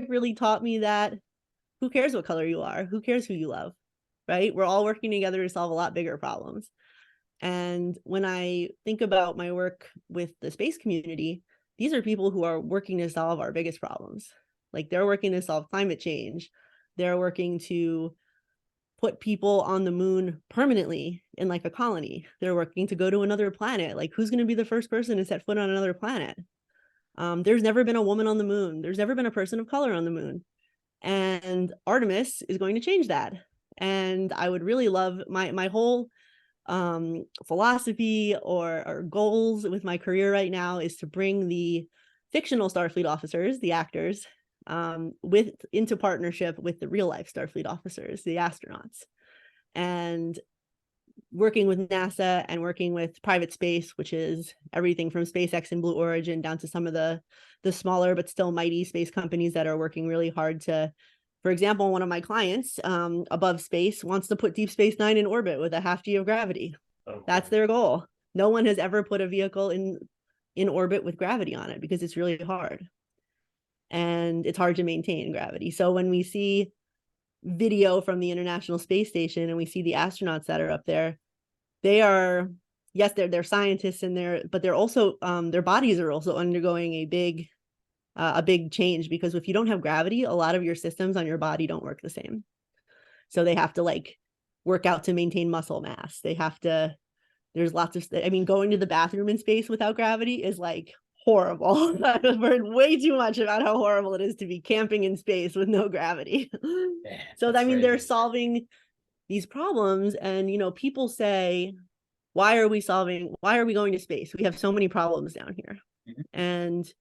really taught me that who cares what color you are? Who cares who you love, right? We're all working together to solve a lot bigger problems. And when I think about my work with the space community, these are people who are working to solve our biggest problems. Like they're working to solve climate change. They're working to put people on the moon permanently in like a colony. They're working to go to another planet. Like who's going to be the first person to set foot on another planet? There's never been a woman on the moon. There's never been a person of color on the moon. And Artemis is going to change that. And I would really love my whole philosophy or goals with my career right now is to bring the fictional Starfleet officers, the actors, into partnership with the real life Starfleet officers, the astronauts, and working with NASA and working with private space, which is everything from SpaceX and Blue Origin down to some of the smaller but still mighty space companies that are working really hard to, for example, one of my clients, Above Space, wants to put Deep Space Nine in orbit with a half G of gravity. Okay. That's their goal. No one has ever put a vehicle in orbit with gravity on it because it's really hard. And it's hard to maintain gravity. So when we see video from the International Space Station and we see the astronauts that are up there, they are, yes, they're scientists and but they're also, their bodies are also undergoing a big change, because if you don't have gravity, a lot of your systems on your body don't work the same. So they have to like work out to maintain muscle mass. They have to, there's lots of, I mean, going to the bathroom in space without gravity is like horrible. I've heard way too much about how horrible it is to be camping in space with no gravity. Yeah, so I mean, crazy. They're solving these problems, and you know, people say, why are we going to space? We have so many problems down here. Mm-hmm. And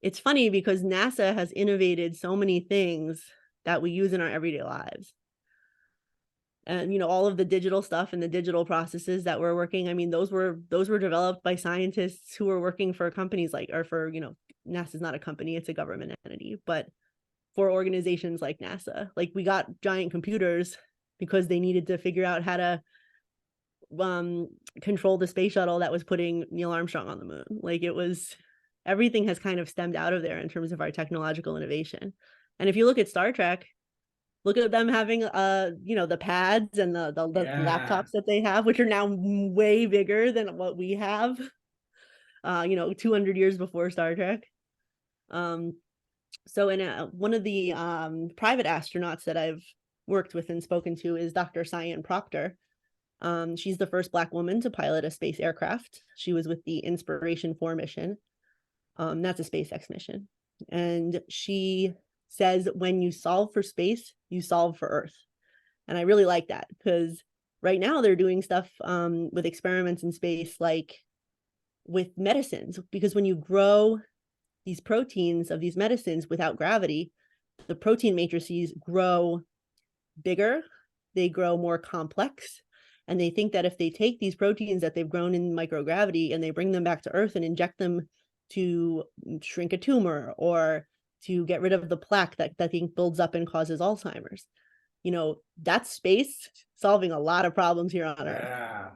it's funny because NASA has innovated so many things that we use in our everyday lives. And, you know, all of the digital stuff and the digital processes that we're working, I mean, those were developed by scientists who were working for companies like, or for, you know, NASA's not a company, it's a government entity, but for organizations like NASA, like we got giant computers because they needed to figure out how to control the space shuttle that was putting Neil Armstrong on the moon. Like it was, everything has kind of stemmed out of there in terms of our technological innovation. And if you look at Star Trek, look at them having you know, the pads and the laptops that they have, which are now way bigger than what we have, you know, 200 years before Star Trek. So in one of the private astronauts that I've worked with and spoken to is Dr. Cyan Proctor. She's the first Black woman to pilot a space aircraft. She was with the Inspiration 4 mission. That's a SpaceX mission. And she says, when you solve for space, you solve for Earth. And I really like that, because right now they're doing stuff with experiments in space, like with medicines, because when you grow these proteins of these medicines without gravity, the protein matrices grow bigger, they grow more complex. And they think that if they take these proteins that they've grown in microgravity and they bring them back to Earth and inject them to shrink a tumor or to get rid of the plaque that thing builds up and causes Alzheimer's, you know, that's space solving a lot of problems here on Earth. Yeah,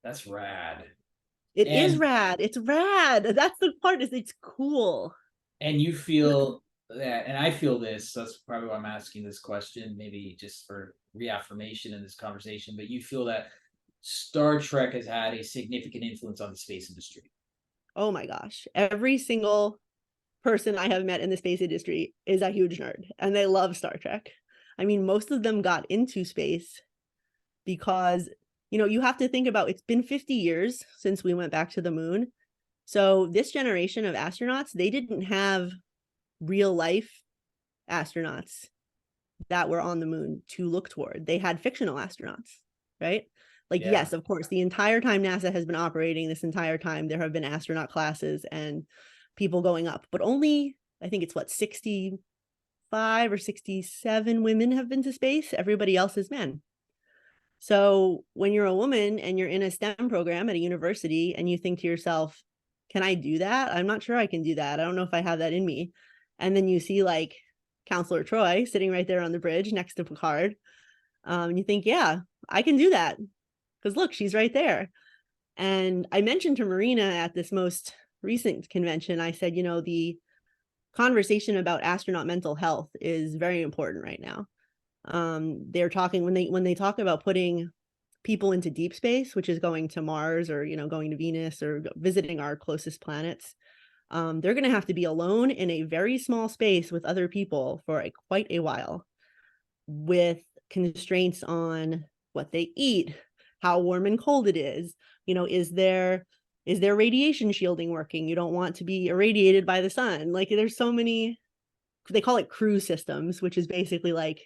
that's rad. It is rad. It's rad. That's the part, is it's cool. And you feel that, and I feel this, so that's probably why I'm asking this question, maybe just for reaffirmation in this conversation, but you feel that Star Trek has had a significant influence on the space industry. Oh my gosh. Every single person I have met in the space industry is a huge nerd and they love Star Trek. I mean, most of them got into space because, you know, you have to think about, it's been 50 years since we went back to the moon. So this generation of astronauts, they didn't have real life astronauts that were on the moon to look toward. They had fictional astronauts, right? Like, yeah. Yes, of course, the entire time NASA has been operating, this entire time, there have been astronaut classes and people going up, but only, I think it's what, 65 or 67 women have been to space. Everybody else is men. So when you're a woman and you're in a STEM program at a university and you think to yourself, can I do that? I'm not sure I can do that. I don't know if I have that in me. And then you see like Counselor Troy sitting right there on the bridge next to Picard. And you think, yeah, I can do that. Because look, she's right there. And I mentioned to Marina at this most recent convention, I said, you know, the conversation about astronaut mental health is very important right now. They're talking when they talk about putting people into deep space, which is going to Mars or, going to Venus or visiting our closest planets. They're going to have to be alone in a very small space with other people for quite a while, with constraints on what they eat, how warm and cold it is. Is their radiation shielding working? You don't want to be irradiated by the sun. Like, there's so many, they call it crew systems, which is basically like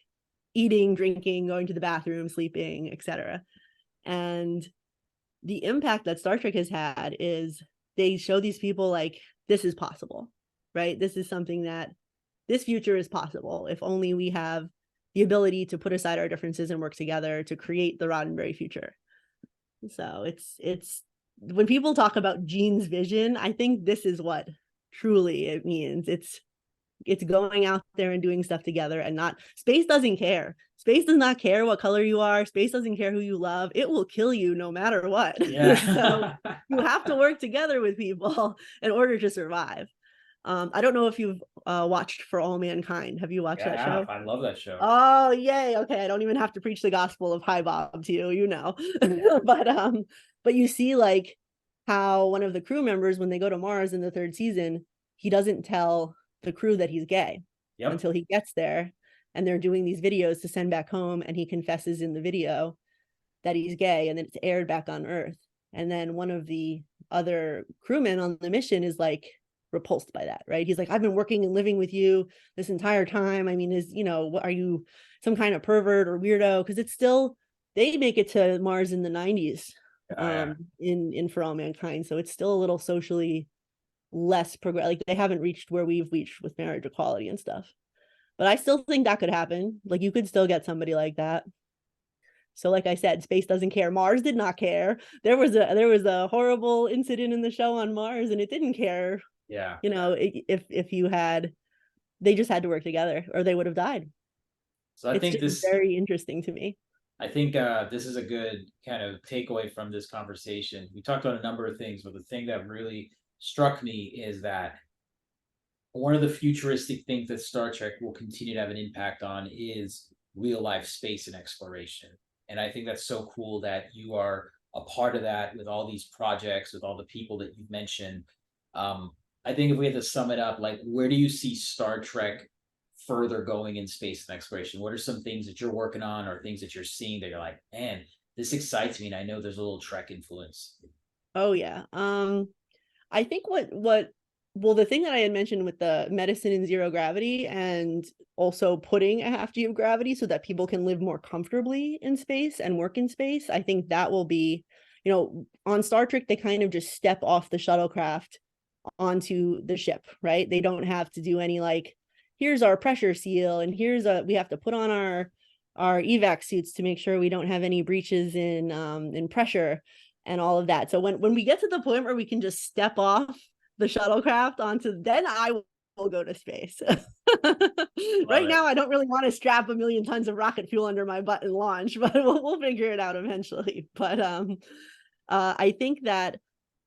eating, drinking, going to the bathroom, sleeping, etc. And the impact that Star Trek has had is they show these people like, this is possible, right? This is something that this future is possible if only we have the ability to put aside our differences and work together to create the Roddenberry future. So it's when people talk about Gene's vision, I think this is what truly it means. It's going out there and doing stuff together, and not, space doesn't care. Space does not care what color you are. Space doesn't care who you love. It will kill you no matter what. Yeah. So you have to work together with people in order to survive. I don't know if you've watched For All Mankind. Have you watched that show? I love that show. Oh, yay. Okay, I don't even have to preach the gospel of Hi Bob to you, but you see like how one of the crew members, when they go to Mars in the third season, he doesn't tell the crew that he's gay until he gets there, and they're doing these videos to send back home, and he confesses in the video that he's gay, and then it's aired back on Earth. And then one of the other crewmen on the mission is like repulsed by that, right? He's like, I've been working and living with you this entire time. I mean, are you some kind of pervert or weirdo? Because it's still, they make it to Mars in the 90s in For All Mankind. So it's still a little socially less progressive. Like, they haven't reached where we've reached with marriage equality and stuff. But I still think that could happen. Like, you could still get somebody like that. So like I said, space doesn't care. Mars did not care. There was a horrible incident in the show on Mars, and it didn't care. Yeah. If you had, they just had to work together or they would have died. So I think this very interesting to me. I think this is a good kind of takeaway from this conversation. We talked about a number of things, but the thing that really struck me is that one of the futuristic things that Star Trek will continue to have an impact on is real life space and exploration. And I think that's so cool that you are a part of that with all these projects, with all the people that you've mentioned. I think if we had to sum it up, like, where do you see Star Trek further going in space and exploration? What are some things that you're working on, or things that you're seeing that you're like, man, this excites me, and I know there's a little Trek influence? Oh yeah. I think the thing that I had mentioned with the medicine in zero gravity, and also putting a half G of gravity so that people can live more comfortably in space and work in space, I think that will be, on Star Trek, they kind of just step off the shuttlecraft onto the ship, right? They don't have to do any like, here's our pressure seal, and we have to put on our evac suits to make sure we don't have any breaches in pressure and all of that. So when we get to the point where we can just step off the shuttlecraft then I will go to space. Right now, I don't really want to strap 1 million tons of rocket fuel under my butt and launch, but we'll figure it out eventually. But I think that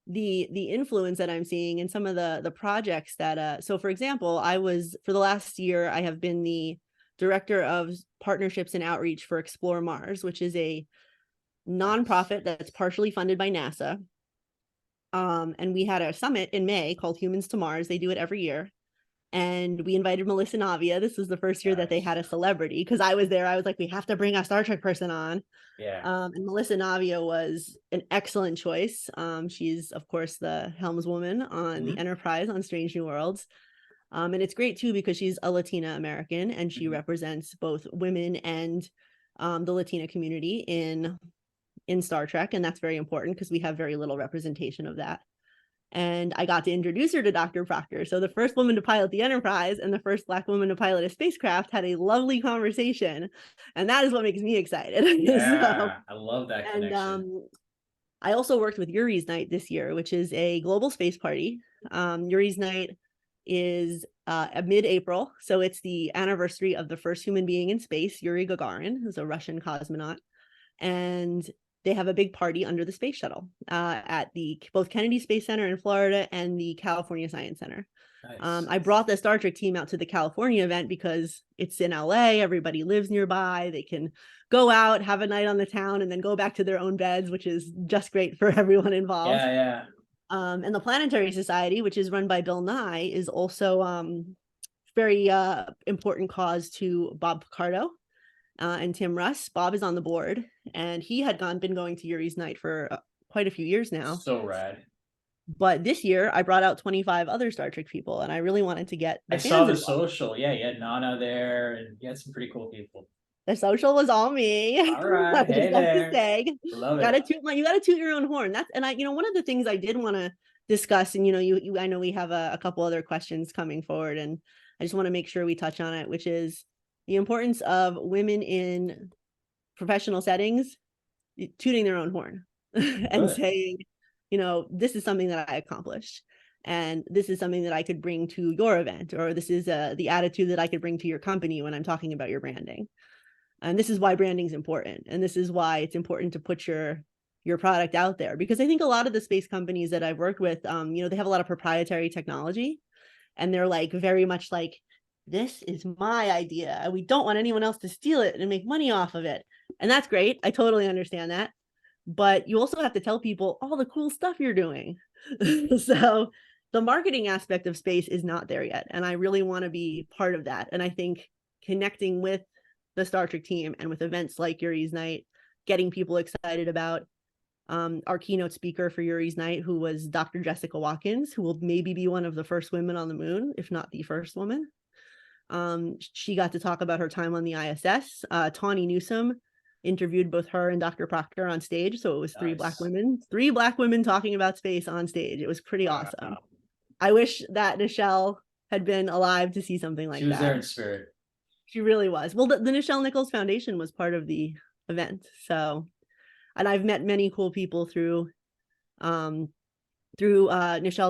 the influence that I'm seeing in some of the projects that so for example, for the last year, I have been the director of partnerships and outreach for Explore Mars, which is a nonprofit that's partially funded by NASA. And we had a summit in May called Humans to Mars. They do it every year. And we invited Melissa Navia. This was the first year that they had a celebrity, because I was there. I was like, we have to bring a Star Trek person on. Yeah. And Melissa Navia was an excellent choice. She's, of course, the helmswoman on the Enterprise on Strange New Worlds. And it's great, too, because she's a Latina American, and she represents both women and the Latina community in Star Trek. And that's very important because we have very little representation of that. And I got to introduce her to Dr. Proctor. So the first woman to pilot the Enterprise and the first Black woman to pilot a spacecraft had a lovely conversation. And that is what makes me excited. Yeah, I love that connection. And I also worked with Yuri's Night this year, which is a global space party. Yuri's Night is mid-April. So it's the anniversary of the first human being in space, Yuri Gagarin, who's a Russian cosmonaut. And they have a big party under the space shuttle at both Kennedy Space Center in Florida and the California Science Center. Nice. I brought the Star Trek team out to the California event because it's in LA. Everybody lives nearby. They can go out, have a night on the town, and then go back to their own beds, which is just great for everyone involved. Yeah. And the Planetary Society, which is run by Bill Nye, is also very important cause to Bob Picardo and Tim Russ. Bob is on the board, and he had been going to Yuri's Night for quite a few years now. So rad. But this year, I brought out 25 other Star Trek people, and I really wanted to get the I fans saw the involved. social. Yeah, you had Nana there, and you had some pretty cool people. The social was all me. All right, hey there. Love it. You gotta toot your own horn. That's, and I, one of the things I did want to discuss, and you I know we have a couple other questions coming forward, and I just want to make sure we touch on it, which is the importance of women in professional settings tooting their own horn and saying, this is something that I accomplished, and this is something that I could bring to your event, or this is the attitude that I could bring to your company when I'm talking about your branding. And this is why branding is important, and this is why it's important to put your product out there, because I think a lot of the space companies that I've worked with, they have a lot of proprietary technology, and they're like very much like, this is my idea, and we don't want anyone else to steal it and make money off of it. And that's great. I totally understand that. But you also have to tell people all the cool stuff you're doing. So the marketing aspect of space is not there yet. And I really want to be part of that. And I think connecting with the Star Trek team and with events like Yuri's Night, getting people excited about our keynote speaker for Yuri's Night, who was Dr. Jessica Watkins, who will maybe be one of the first women on the moon, if not the first woman. She got to talk about her time on the ISS. Tawny Newsome interviewed both her and Dr. Proctor on stage. So it was three black women talking about space on stage. It was pretty awesome. I wish that Nichelle had been alive to see something like that. She was there in spirit. She really was. Well, the Nichelle Nichols Foundation was part of the event. So, and I've met many cool people through Nichelle's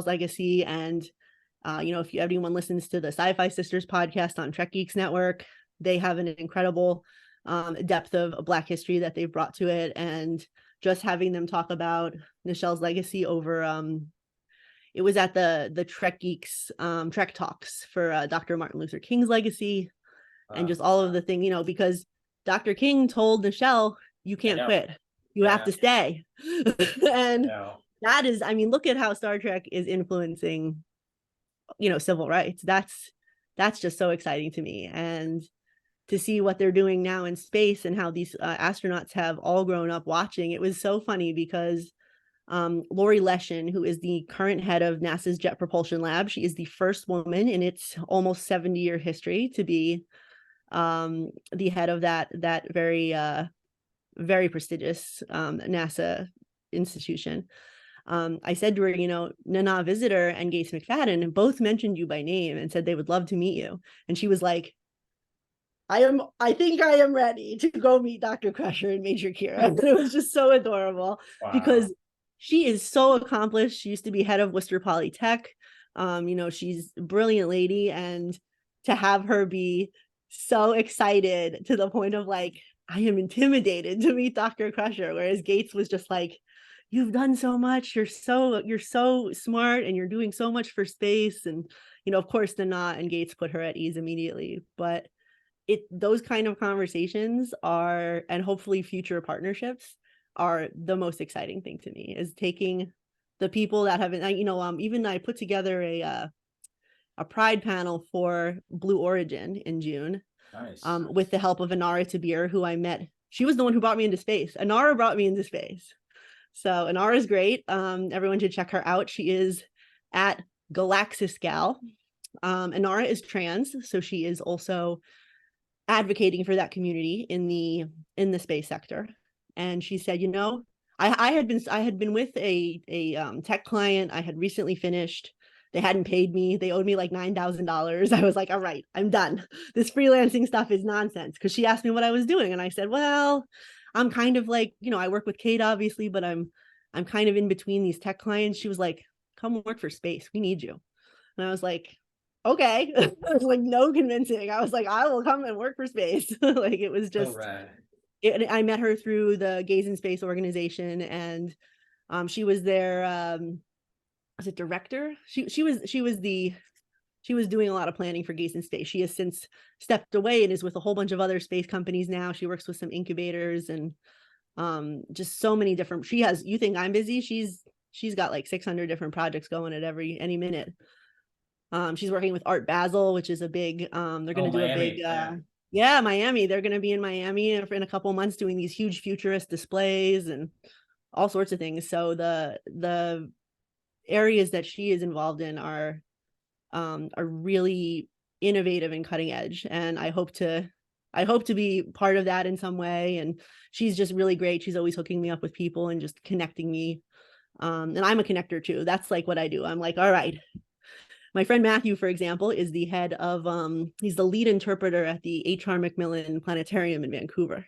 legacy. And, if anyone listens to the Sci-Fi Sisters podcast on Trek Geeks Network, they have an incredible depth of Black history that they've brought to it. And just having them talk about Nichelle's legacy over, it was at the Trek Geeks Trek Talks for Dr. Martin Luther King's legacy. And just all of the thing, because Dr. King told Nichelle, you can't quit. You have to stay. And that is, look at how Star Trek is influencing, civil rights. That's just so exciting to me. And to see what they're doing now in space and how these astronauts have all grown up watching. It was so funny because Lori Leshin, who is the current head of NASA's Jet Propulsion Lab, she is the first woman in its almost 70-year history to be the head of that very very prestigious NASA institution. I said to her, Nana Visitor and Gates McFadden both mentioned you by name and said they would love to meet you. And she was like, I think I am ready to go meet Dr. Crusher and Major Kira. It was just so adorable. Wow. Because she is so accomplished. She used to be head of Worcester Polytech. She's a brilliant lady, and to have her be so excited to the point of like, I am intimidated to meet Dr. Crusher, whereas Gates was just like, you've done so much, you're so smart, and you're doing so much for space. And of course Nana and Gates put her at ease immediately. But those kind of conversations are, and hopefully future partnerships are, the most exciting thing to me, is taking the people that have been, even I put together a pride panel for Blue Origin in June. Nice. With the help of Inara Tabir, who I met. She was the one who brought me into space. Inara brought me into space. So Inara is great. Everyone should check her out. She is at Galaxis Gal. Inara is trans, so she is also advocating for that community in the space sector. And she said, I had been with a tech client. I had recently finished. They hadn't paid me. They owed me like $9,000. I was like, all right, I'm done. This freelancing stuff is nonsense. Because she asked me what I was doing, and I said, well, I'm kind of like, I work with Kate obviously, but I'm kind of in between these tech clients. She was like, come work for space. We need you. And I was like, okay. It was like no convincing. I was like, I will come and work for space. Like, it was just, I met her through the Gaze in Space organization, and she was their was it director? She was the she was doing a lot of planning for Gates in Space. She has since stepped away and is with a whole bunch of other space companies now. She works with some incubators and just so many different. She has. You think I'm busy? She's got like 600 different projects going at any minute. She's working with Art Basel, which is a big. They're going to do Miami, a big. Yeah, Miami. They're going to be in Miami in a couple months doing these huge futurist displays and all sorts of things. So the areas that she is involved in are really innovative and cutting edge, and I hope to be part of that in some way. And she's just really great. She's always hooking me up with people and just connecting me. And I'm a connector too. That's like what I do. I'm like, all right. My friend Matthew, for example, is the head of he's the lead interpreter at the H.R. Macmillan Planetarium in Vancouver.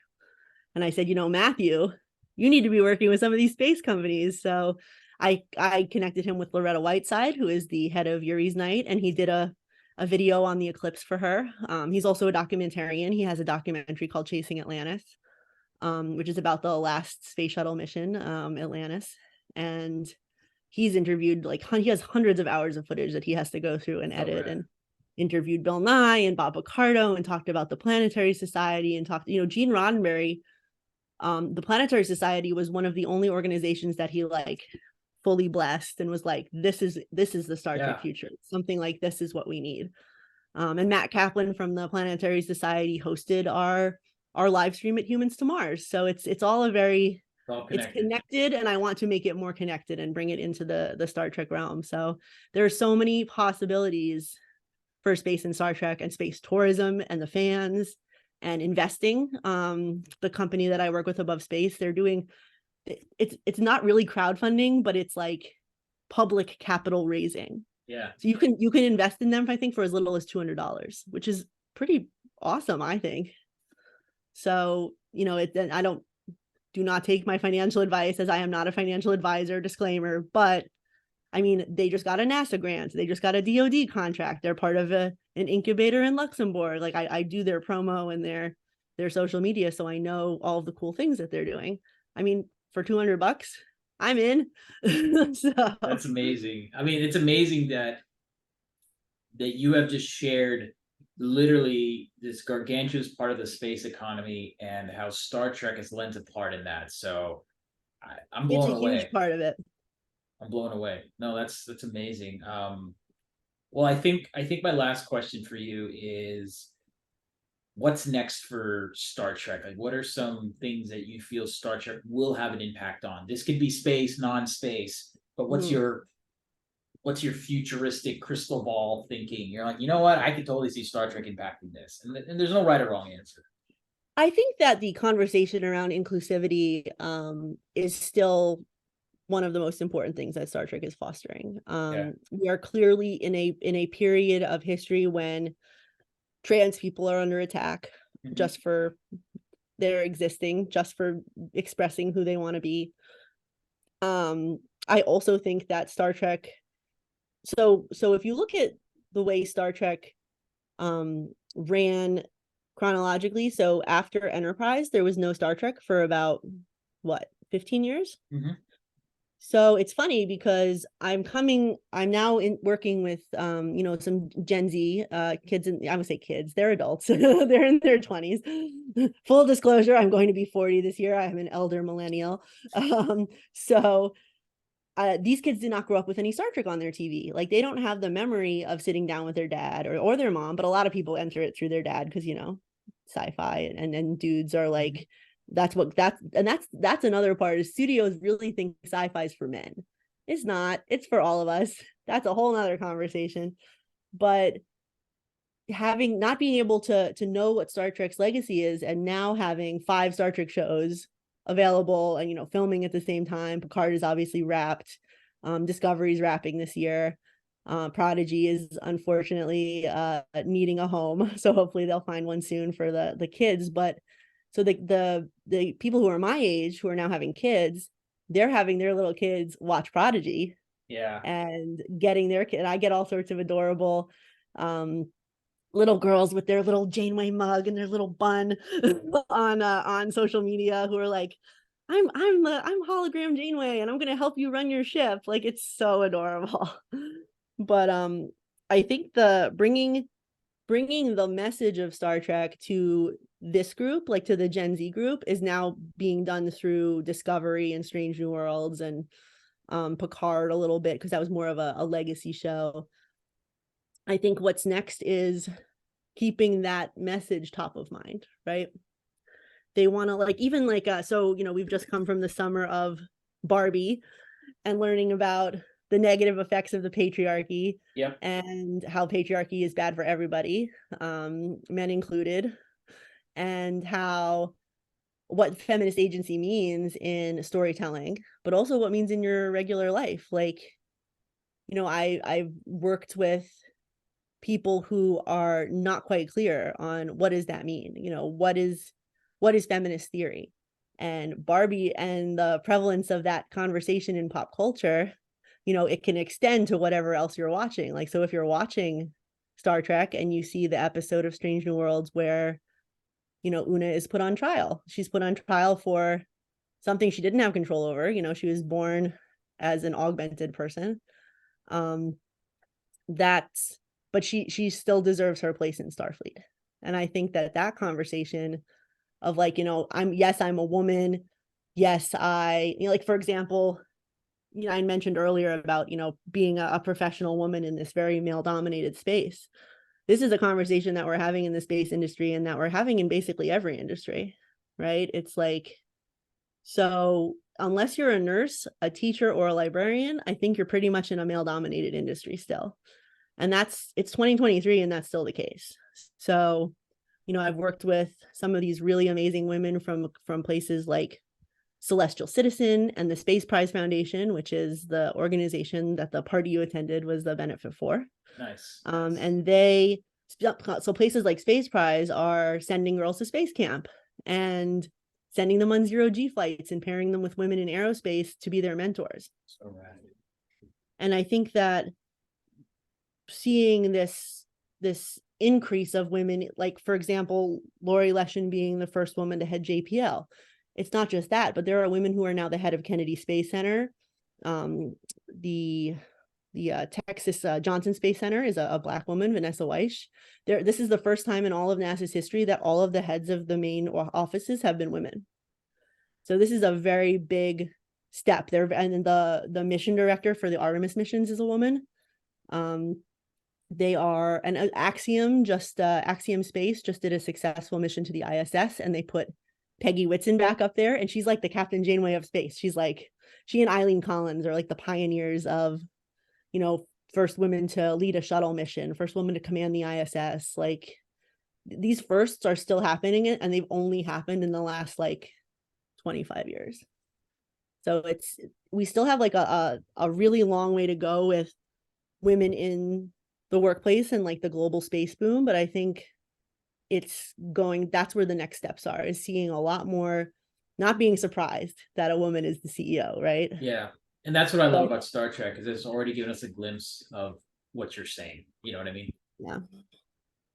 And I said, Matthew, you need to be working with some of these space companies. So I connected him with Loretta Whiteside, who is the head of Yuri's Night, and he did a video on the eclipse for her. He's also a documentarian. He has a documentary called Chasing Atlantis, which is about the last space shuttle mission, Atlantis. And he's interviewed, like, he has hundreds of hours of footage that he has to go through and edit, and interviewed Bill Nye and Bob Picardo and talked about the Planetary Society and talked, Gene Roddenberry. The Planetary Society was one of the only organizations that he like fully blessed and was like, this is the Star Trek future. Something like this is what we need. And Matt Kaplan from the Planetary Society hosted our live stream at Humans to Mars. So it's all a very it's connected, and I want to make it more connected and bring it into the Star Trek realm. So there are so many possibilities for space and Star Trek and space tourism and the fans and investing. The company that I work with, Above Space, they're doing it's not really crowdfunding, but it's like public capital raising. Yeah. So you can invest in them, I think, for as little as $200, which is pretty awesome, I think. So, do not take my financial advice, as I am not a financial advisor, disclaimer, but I mean, they just got a NASA grant. They just got a DoD contract. They're part of an incubator in Luxembourg. Like I do their promo and their social media, so I know all of the cool things that they're doing. I mean, for $200, I'm in. So that's amazing. I mean, it's amazing that you have just shared literally this gargantuous part of the space economy and how Star Trek has lent a part in that. So I'm blown away. It's a huge part of it. I'm blown away. No, that's amazing. Well, I think my last question for you is, what's next for Star Trek? Like, what are some things that you feel Star Trek will have an impact on? This could be space, non-space, but what's your futuristic crystal ball thinking? You're like, you know what? I could totally see Star Trek impacting this. And there's no right or wrong answer. I think that the conversation around inclusivity is still one of the most important things that Star Trek is fostering. We are clearly in a period of history when trans people are under attack, just for their existing, just for expressing who they want to be. I also think that Star Trek, so if you look at the way Star Trek ran chronologically, so after Enterprise, there was no Star Trek for about 15 years? So it's funny because I'm now working with, some Gen Z kids, and I would say kids, they're adults, they're in their 20s. Full disclosure, I'm going to be 40 this year. I'm an elder millennial. So these kids did not grow up with any Star Trek on their TV. Like, they don't have the memory of sitting down with their dad or their mom, but a lot of people enter it through their dad because, sci-fi and dudes are like, that's another part is studios really think sci-fi is for men. It's not. It's for all of us. That's a whole nother conversation. But not being able to know what Star Trek's legacy is, and now having 5 Star Trek shows available and filming at the same time. Picard is obviously wrapped. Discovery's wrapping this year. Prodigy is unfortunately needing a home, so hopefully they'll find one soon for the kids. But so the people who are my age who are now having kids, they're having their little kids watch Prodigy, and getting their kid. I get all sorts of adorable little girls with their little Janeway mug and their little bun on social media who are like, I'm hologram Janeway and I'm gonna help you run your ship. Like, it's so adorable. But I think the bringing the message of Star Trek to this group, like to the Gen Z group, is now being done through Discovery and Strange New Worlds and Picard a little bit, because that was more of a legacy show. I think what's next is keeping that message top of mind, right? They want to, like, even like so we've just come from the summer of Barbie and learning about the negative effects of the patriarchy. Yep. And how patriarchy is bad for everybody, men included, and how what feminist agency means in storytelling, but also what means in your regular life. Like, I've worked with people who are not quite clear on what does that mean. What is feminist theory, and Barbie and the prevalence of that conversation in pop culture. It can extend to whatever else you're watching. Like, so if you're watching Star Trek and you see the episode of Strange New Worlds where Una is put on trial, she's put on trial for something she didn't have control over. She was born as an augmented person. That's But she still deserves her place in Starfleet. And I think that conversation of, like, I'm a woman. Yes, like, for example, I mentioned earlier about, being a professional woman in this very male dominated space. This is a conversation that we're having in the space industry, and that we're having in basically every industry, right? It's like, so unless you're a nurse, a teacher, or a librarian, I think you're pretty much in a male dominated industry still. And it's 2023, and that's still the case. So, I've worked with some of these really amazing women from places like Celestial Citizen and the Space Prize Foundation, which is the organization that the party you attended was the benefit for. Nice. And so places like Space Prize are sending girls to space camp and sending them on zero-G flights and pairing them with women in aerospace to be their mentors. So rad. And I think that seeing this increase of women, like, for example, Lori Leshin being the first woman to head JPL. It's not just that, but there are women who are now the head of Kennedy Space Center. The Texas Johnson Space Center is a Black woman, Vanessa Weish. This is the first time in all of NASA's history that all of the heads of the main offices have been women. So this is a very big step there. And the mission director for the Artemis missions is a woman. They are, and Axiom Space just did a successful mission to the ISS, and they put Peggy Whitson back up there, and she's like the Captain Janeway of space. She and Eileen Collins are like the pioneers of, first women to lead a shuttle mission, first woman to command the ISS. Like, these firsts are still happening, and they've only happened in the last like 25 years. So we still have like a really long way to go with women in the workplace and like the global space boom. But I think that's where the next steps are, is seeing a lot more, not being surprised that a woman is the CEO, right? Yeah. And that's what I love about Star Trek, is it's already given us a glimpse of what you're saying. You know what I mean? Yeah.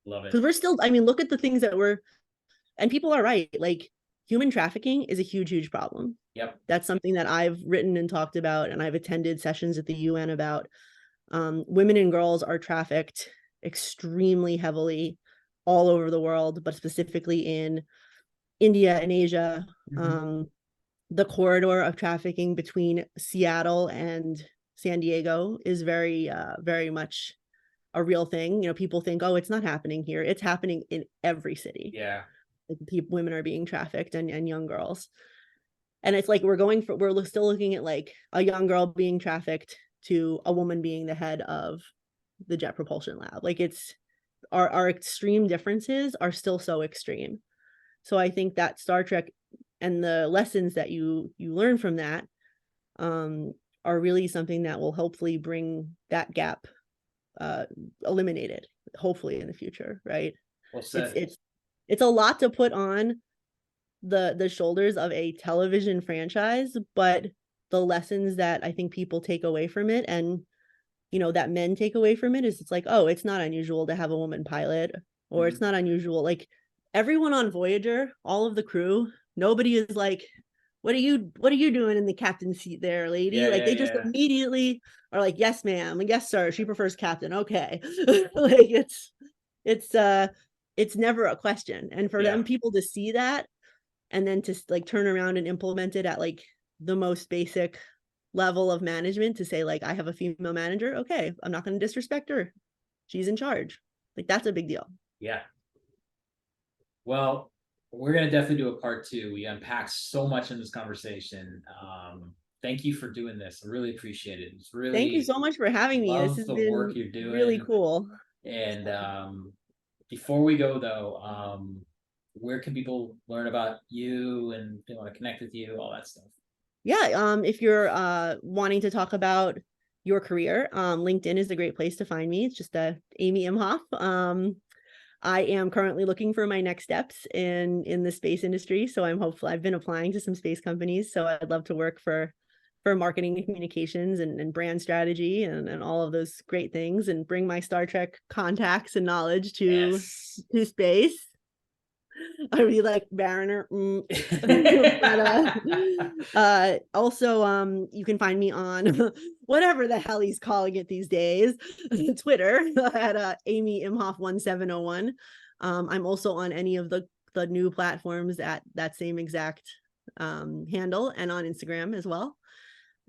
Love it. Because we're still, look at the things that and people are right. Like, human trafficking is a huge, huge problem. Yep. That's something that I've written and talked about, and I've attended sessions at the UN about. Women and girls are trafficked extremely heavily all over the world, but specifically in India and Asia. Mm-hmm. The corridor of trafficking between Seattle and San Diego is very, very much a real thing. People think, oh, it's not happening here. It's happening in every city. Yeah. Women are being trafficked, and young girls. And it's like we're still looking at like a young girl being trafficked to a woman being the head of the Jet Propulsion Lab. Like, it's our extreme differences are still so extreme. So I think that Star Trek and the lessons that you learn from that are really something that will hopefully bring that gap eliminated, hopefully, in the future, right? Well said. It's a lot to put on the shoulders of a television franchise, but the lessons that I think people take away from it, and that men take away from it, is it's like, oh, it's not unusual to have a woman pilot, or it's not unusual. Like, everyone on Voyager, all of the crew, nobody is like, what are you doing in the captain seat there, lady? Yeah, Like yeah, they just yeah. immediately are like, yes, ma'am, and yes, sir. She prefers captain. Okay. Like it's it's never a question. And for Yeah. them people to see that and then to like turn around and implement it at like the most basic level of management to say like I have a female manager, okay, I'm not going to disrespect her. She's in charge. Like that's a big deal. Yeah. Well, we're gonna definitely do a part two. We unpacked so much in this conversation. Thank you for doing this. I really appreciate it. It's Thank you really so much for having me. This love has the work been you're really doing. cool. And before we go though, where can people learn about you and if they want to connect with you, all that stuff? Yeah, if you're wanting to talk about your career, LinkedIn is a great place to find me. It's just Amy Imhoff. I am currently looking for my next steps in the space industry. So I'm hopeful. I've been applying to some space companies. So I'd love to work for marketing and communications and brand strategy and all of those great things and bring my Star Trek contacts and knowledge Yes. to space. I really like Mariner. But also you can find me on whatever the hell he's calling it these days, Twitter at Amy Imhoff 1701. I'm also on any of the new platforms at that same exact handle and on Instagram as well.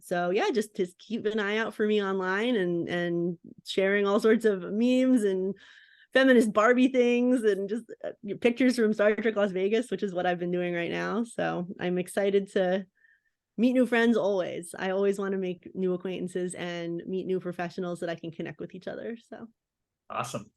So yeah, just keep an eye out for me online and sharing all sorts of memes and feminist Barbie things and just pictures from Star Trek Las Vegas, which is what I've been doing right now. So I'm excited to meet new friends always. I always want to make new acquaintances and meet new professionals that I can connect with each other. So Awesome.